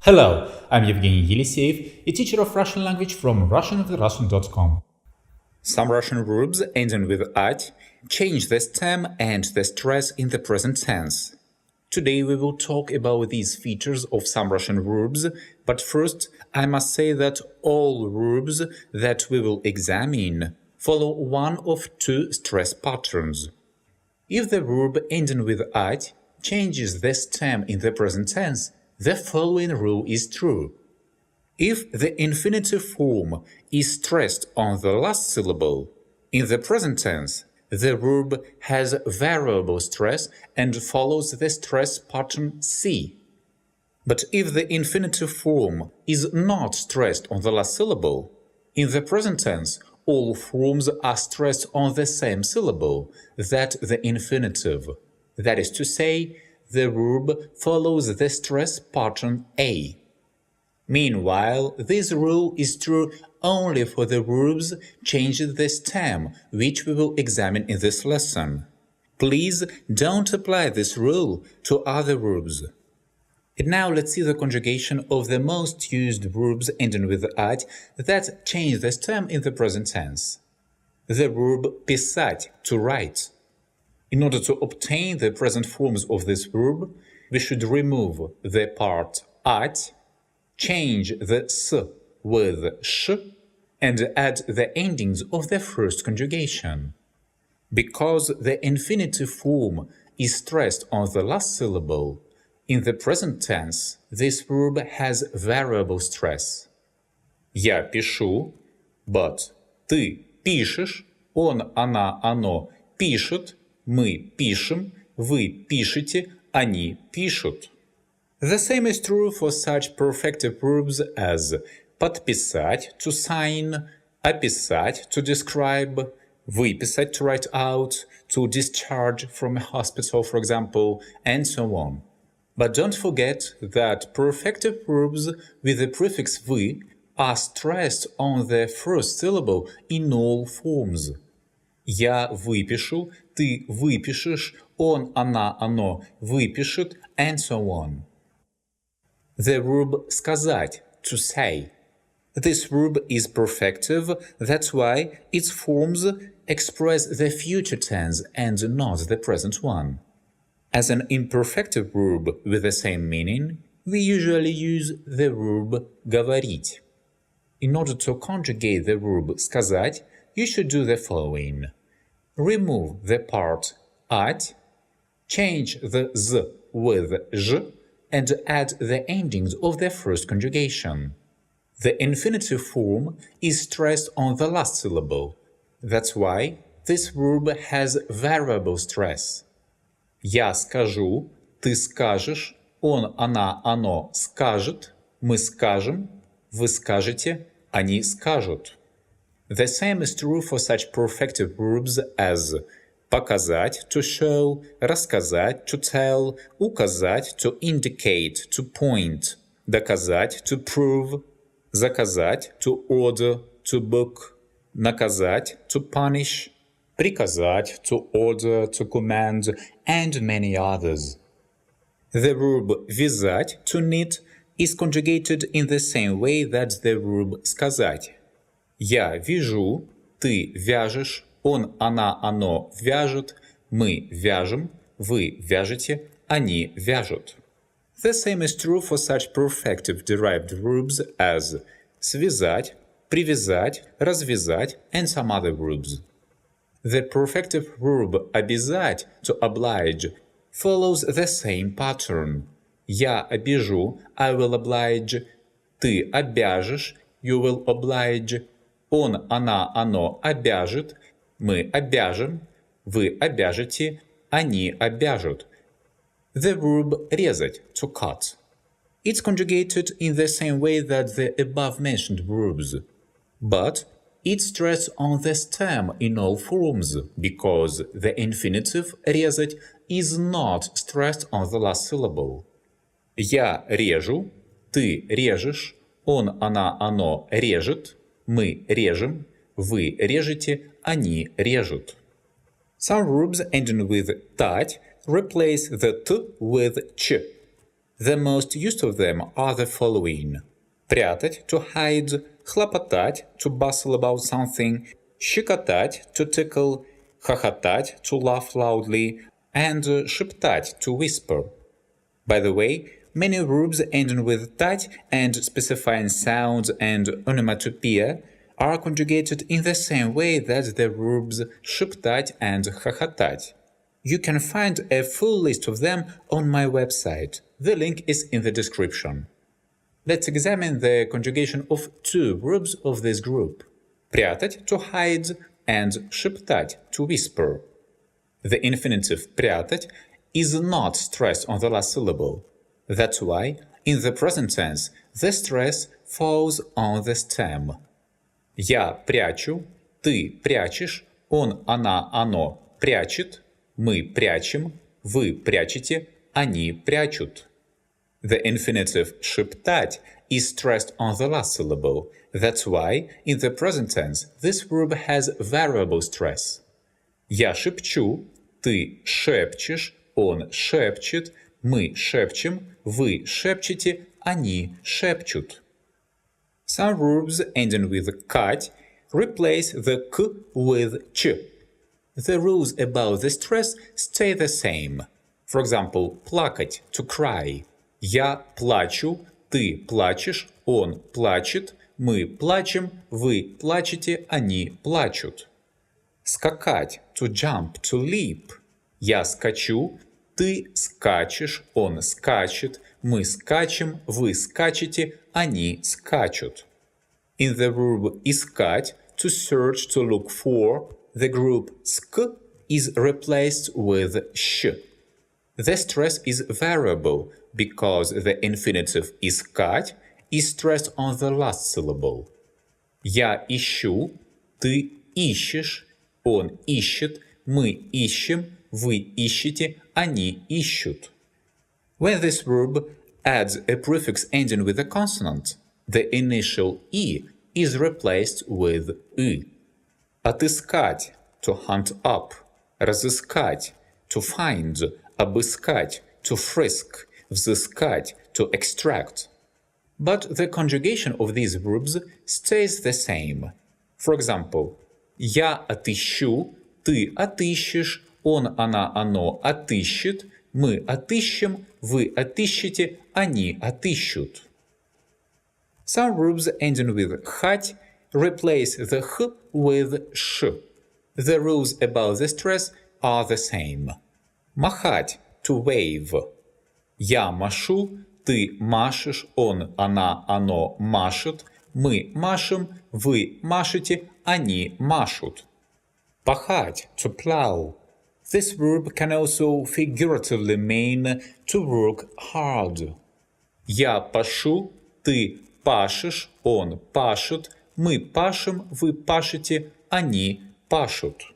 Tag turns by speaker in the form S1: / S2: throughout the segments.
S1: Hello, I'm Yevgeni Yeliseyev, a teacher of Russian language from russianwithrussian.com.
S2: Some Russian verbs ending with at change the stem and the stress in the present tense. Today we will talk about these features of some Russian verbs, but first I must say that all verbs that we will examine follow one of two stress patterns. If the verb ending with at changes the stem in the present tense, the following rule is true. If the infinitive form is stressed on the last syllable, in the present tense, the verb has variable stress and follows the stress pattern C. But if the infinitive form is not stressed on the last syllable, in the present tense, all forms are stressed on the same syllable, that the infinitive. That is to say, the verb follows the stress pattern A. Meanwhile, this rule is true only for the verbs changing the stem, which we will examine in this lesson. Please don't apply this rule to other verbs. And now let's see the conjugation of the most used verbs ending with at that change the stem in the present tense. The verb писать, to write. In order to obtain the present forms of this verb, we should remove the part at, change the s with sh, and add the endings of the first conjugation. Because the infinitive form is stressed on the last syllable, in the present tense this verb has variable stress. Я пишу, but ты пишешь, он, она, оно пишут, мы пишем, вы пишете, они пишут. The same is true for such perfective verbs as подписать, to sign, описать, to describe, выписать, to write out, to discharge from a hospital, for example, and so on. But don't forget that perfective verbs with the prefix вы are stressed on the first syllable in all forms. Я выпишу, ты выпишешь, он, она, оно выпишет, and so on. The verb сказать, to say. This verb is perfective, that's why its forms express the future tense and not the present one. As an imperfective verb with the same meaning, we usually use the verb говорить. In order to conjugate the verb сказать, you should do the following. Remove the part at, change the z with zh, and add the endings of the first conjugation. The infinitive form is stressed on the last syllable. That's why this verb has variable stress. Я скажу, ты скажешь, он, она, оно скажет, мы скажем, вы скажете, они скажут. The same is true for such perfective verbs as показать, to show, рассказать, to tell, указать, to indicate, to point, доказать, to prove, заказать, to order, to book, наказать, to punish, приказать, to order, to command, and many others. The verb вязать, to knit, is conjugated in the same way that the verb сказать. Я вяжу, ты вяжешь, он, она, оно вяжет, мы вяжем, вы вяжете, они вяжут. The same is true for such perfective derived verbs as связать, привязать, развязать, and some other verbs. The perfective verb обязать, to oblige, follows the same pattern. Я обяжу, I will oblige, ты обяжешь, you will oblige, он, она, оно обяжет, мы обяжем, вы обяжете, они обяжут. The verb резать, to cut. It's conjugated in the same way that the above-mentioned verbs, but it's stressed on the stem in all forms, because the infinitive резать is not stressed on the last syllable. Я режу, ты режешь, он, она, оно режет, мы режем, вы режете, они режут. Some verbs ending with тать replace the t with ch. The most used of them are the following: прятать, to hide, хлопотать, to bustle about something, щекотать, to tickle, хохотать, to laugh loudly, and шептать, to whisper. By the way, many verbs ending with tat and specifying sounds and onomatopoeia are conjugated in the same way that the verbs шептать and хохотать. You can find a full list of them on my website. The link is in the description. Let's examine the conjugation of two verbs of this group: прятать, to hide, and шептать, to whisper. The infinitive прятать is not stressed on the last syllable. That's why, in the present tense, the stress falls on the stem. Я прячу, ты прячешь, он, она, оно прячет, мы прячем, вы прячете, они прячут. The infinitive шептать is stressed on the last syllable. That's why, in the present tense, this verb has variable stress. Я шепчу, ты шепчешь, он шепчет, мы шепчем, вы шепчете, они шепчут. Some verbs ending with кать replace the k with ch. The rules about the stress stay the same. For example, плакать, to cry. Я плачу, ты плачешь, он плачет, мы плачем, вы плачете, они плачут. Скакать, to jump, to leap. Я скачу, ты скачешь, он скачет, мы скачем, вы скачете, они скачут. In the verb искать, to search, to look for, the group sk is replaced with sh. The stress is variable because the infinitive искать is stressed on the last syllable. Я ищу, ты ищешь, он ищет, мы ищем, вы ищете, они ищут. When this verb adds a prefix ending with a consonant, the initial «и» is replaced with «ы». Отыскать, to hunt up, разыскать, to find, обыскать, to frisk, взыскать, to extract. But the conjugation of these verbs stays the same. For example, я отыщу, ты отыщешь, он, она, оно отыщет, мы отыщем, вы отыщете, они отыщут. Some verbs ending with хать replace the х with ш. The rules about the stress are the same. Махать, to wave. Я машу, ты машешь, он, она, оно машет, мы машем, вы машете, они машут. Пахать, to plow. This verb can also figuratively mean to work hard. Я пашу, ты пашешь, он пашет, мы пашем, вы пашете, они пашут.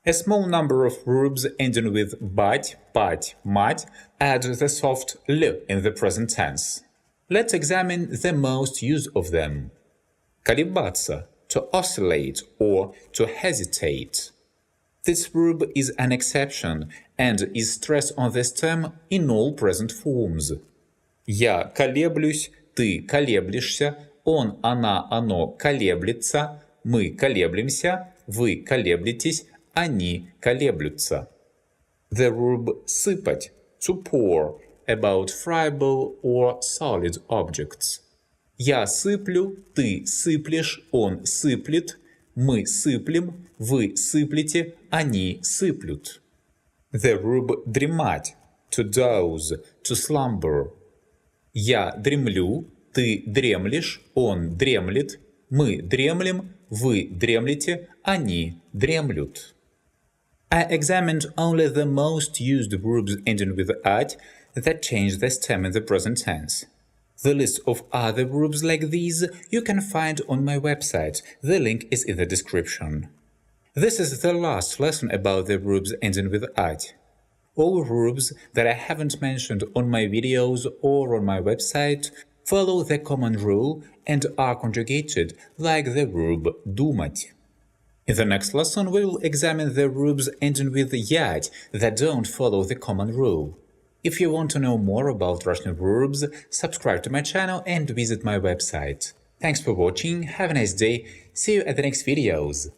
S2: A small number of verbs ending with бать, пать, мать add the soft l in the present tense. Let's examine the most used of them. Колебаться, to oscillate or to hesitate. This verb is an exception and is stressed on the stem in all present forms. Я колеблюсь, ты колеблешься, он, она, оно колеблется, мы колеблемся, вы колеблетесь, они колеблются. The verb сыпать, to pour, about friable or solid objects. Я сыплю, ты сыплешь, он сыплет, мы сыплем, вы сыплете, они сыплют. The verb дремать, to doze, to slumber. Я дремлю, ты дремлешь, он дремлет, мы дремлем, вы дремлете, они дремлют. I examined only the most used verbs ending with at that change the stem in the present tense. The list of other verbs like these you can find on my website. The link is in the description. This is the last lesson about the verbs ending with at. All verbs that I haven't mentioned on my videos or on my website follow the common rule and are conjugated like the verb думать. In the next lesson, we will examine the verbs ending with yat that don't follow the common rule. If you want to know more about Russian verbs, subscribe to my channel and visit my website. Thanks for watching, have a nice day, see you at the next videos!